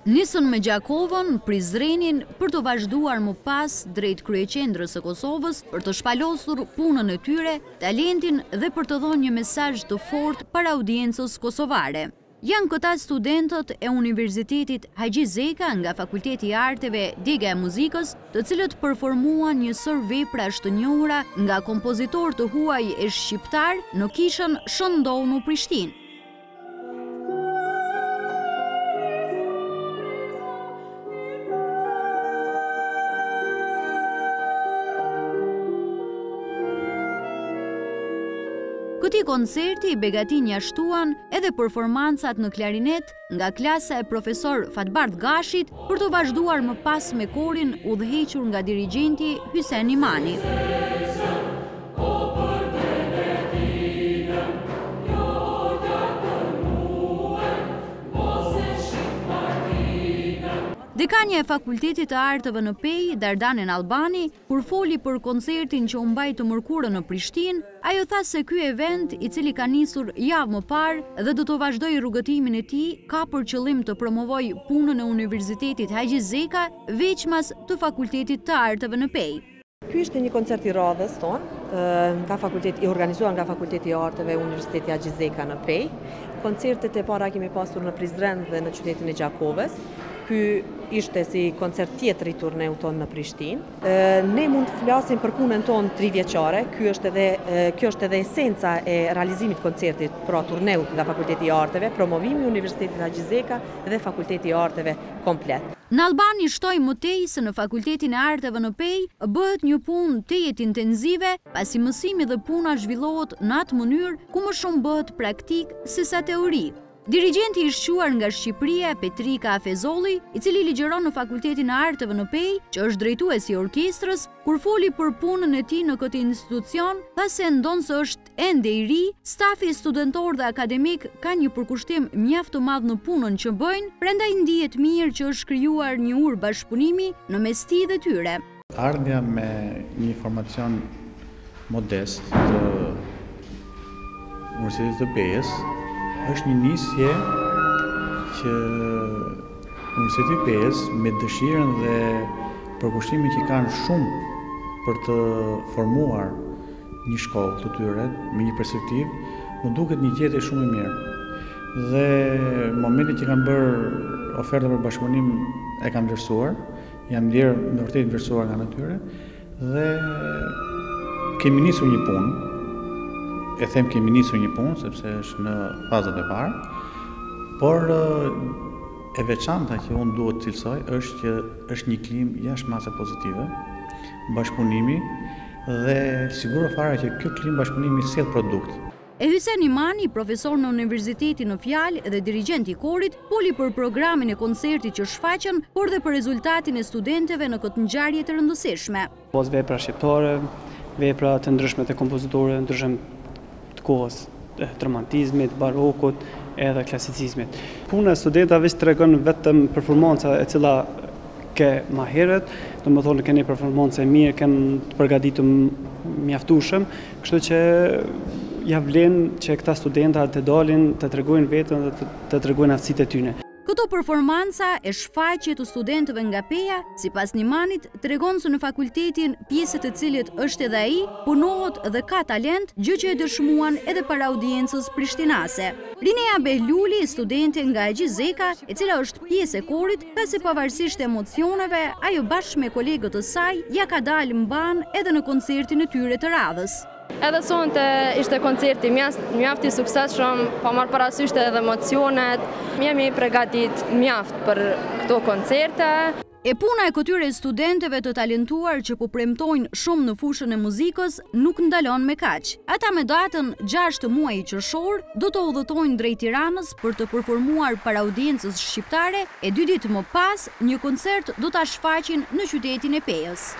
Nisën me Gjakovën, Prizrenin për të vazhduar më pas drejt kryeqendrës së Kosovës për të shpalosur punën e tyre, talentin dhe për të dhënë një mesazh të fortë para audiencës kosovare. Janë këta studentët e Universitetit Haxhi Zeka nga Fakulteti i Arteve Dega e Muzikës, të cilët performuan një sër veprash të njohura nga kompozitor të huaj e shqiptar në kishën Shëndonu Prishtinë. Këtij koncerti i begatin jashtuan edhe performancat në klarinet nga klasa e profesor Fatbardh Gashit për të vazhduar më pas me korin udhëhequr nga dirigjenti Hysen Imani. Dekania e Fakultetit të Arteve në Pej, Dardane Albani, kur foli për koncertin që u mbaj të mërkurën në Prishtinë, ajo tha se ky event, i cili ka nisur javë më parë dhe do të vazhdojë rrugëtimin e tij, ka për qëllim të promovojë punën e Universitetit Haxhi Zeka, veçmas të Fakultetit të Arteve në Pej. Ky ishte një koncert i radhës tonë, i organizuar nga Fakulteti i Arteve e Universiteti Haxhi Zeka në Pej. Koncertet e para kemi pasur në Prizren dhe në qytetin e Gjakovës. Ky ishte si koncert tjetër i turneu tonë në Prishtinë. Ne mund të flasim për punën tonë 3 vjeçare. Kjo është edhe esenca e realizimit të koncertit, pra turneut nga Fakulteti i Arteve, promovimi i Universitetit Haxhi Zeka dhe Fakulteti i Arteve komplet. Në Albani shtoi më tej se në Fakultetin e Arteve në Pej bëhet një punë tejet intenzive, pasi mësimi dhe puna zhvillohet në atë mënyrë ku më shumë bëhet praktik se sa teori. Dirigjenti i shquar nga Shqipëria, Petrika Afezolli, i cili ligjeron në Fakultetin e Arteve në Pej, që është drejtuesi i orkestrës, kur foli për punën e tij në këtë institucion, tha se ndonë se është ende i ri, stafi studentor dhe akademik ka një përkushtim mjaft të madh në punën që bëjnë, prandaj ndihet mirë që është krijuar një urë bashkëpunimi në mes tij dhe tyre. Ardhja me një formacion modest të Universitetit të Pejës është një nisje që Universiteti i Pejës, me dëshirën dhe përkushtimin që kanë shumë për të formuar një shkollë të tyre me një perspektivë, më duket një gjetje shumë e mirë. Dhe momentin që kanë bërë ofertë për bashkëpunim e kanë vlerësuar, janë ndjerë me vërtet vlerësuar nga natyre dhe kemi nisur një punë. E them kemi nisur një punë, sepse është në fazat e parë, por e veçanta që unë duhet të cilësoj është që është një klimë jashtëmase pozitive, bashkëpunimi dhe siguro fare që kjo klimë bashkëpunimi sjell produkt. E Hysen Imani, profesor në Universitetin në Fjalë dhe dirigjent i korit, foli për programin e koncertit që shfaqen, por dhe për rezultatin e studentëve në këtë ngjarje të rëndësishme. Pas vepra shqiptare, vepra të ndryshme të kompozitorëve, ndryshëm kohës të romantizmit, barokut edhe klasicizmit. Puna e studentave tregon vetëm performanca e cila ke më herët, domethënë keni performancë e mirë, kanë të përgatitur mjaftueshëm, kështu që ja vlen që këta studenta të dalin, të tregojnë veten dhe të tregojnë aftësitë e tyre. Këto performanca e shfaqje të studentëve nga Peja, sipas Nimanit, tregon se në fakultetin, pjesë të cilit është edhe ai, punohet dhe ka talent, gjë që e dëshmuan edhe para audiencës prishtinase. Rinea Behluli, studente nga Haxhi Zeka, e cila është pjesë e korit, ka se pavarësisht emocioneve, ajo bashkë me kolegët e saj ja ka dalë mban edhe në koncertin e tyre të radhës. Edhe sonte ishte koncerti mjaft i suksesshëm, pa marrë parasysh edhe emocionet. Jemi përgatit mjaft për këto koncerte. E puna e këtyre studentëve të talentuar që po premtojnë shumë në fushën e muzikës nuk ndalon me kaq. Ata me datën 6 muaj qershor do të udhëtojnë drejt Tiranës për të performuar para audiencës shqiptare e 2 ditë më pas një koncert do ta shfaqin në qytetin e Pejës.